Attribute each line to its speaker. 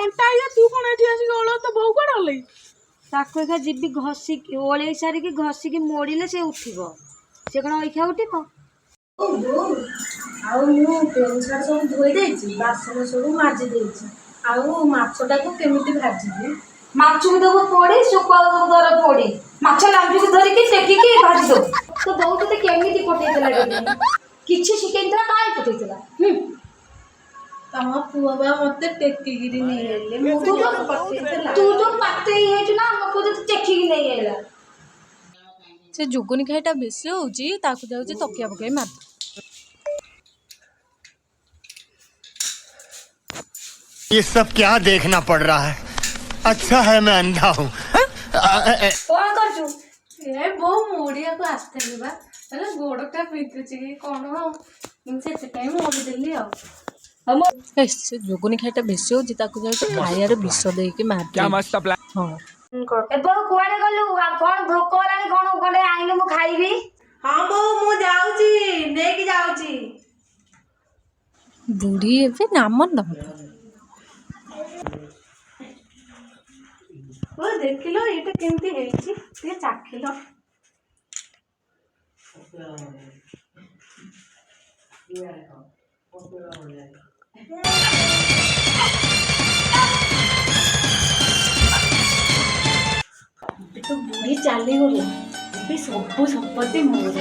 Speaker 1: अंटा ये तू कौन एठी आसी गलो तो बहु कोड हलै
Speaker 2: ताको एका जिबी घसी ओळे सारी की घसी की मोड़िले से उठिबो से कोन ओइखा उठिबो
Speaker 3: ओ बो आउ मु पेंछा सब धोई देछि बासन सब माजी देछि आउ माछटा को केमिति भाजिबे
Speaker 2: माछु देबो पोड़ी सुपा दर पोड़ी माछ लांजु को धरि की टेकी की भाजी दो तो बहुत ते केमिति पटै देला रे किछि शिकेंद्रा काय पटै देला
Speaker 3: तम पुआ बा मते टेकी गिरी नै आइले मु
Speaker 2: तू
Speaker 3: तो पटै देला
Speaker 2: तू जो पाते ही है ना हमको तो टेकी की नहीं आइला
Speaker 1: से जुगुनी खाइटा बेसी होउची ताकू जाउची तकिया पकाई मार
Speaker 4: ये सब क्या देखना पड़ रहा है अच्छा है मैं अंधा हूँ
Speaker 2: कौन कर छु
Speaker 3: ए बो मोड़िया को आस्ते बा अरे गोड़टा पितुची कि कोन हो से टाइम मोड़ी देली आ
Speaker 2: हम
Speaker 1: से जुगुनी खाइटा बेसी होउची ताकू जाउची खाइयारे विष देई के मार क्या मस्त प्लान हां
Speaker 2: एबो कुआडे गलु आ कोन भोक लानी कोन कोने आइले मु खाइबी
Speaker 3: हां बो मु जाउची नेकी जाउची
Speaker 1: बुढ़ी एबे नाम न
Speaker 3: ओ देखिलो एटा केमती हेची ते चाखिलो तो बुढ़ी चाली गला सब संपत्ति मोर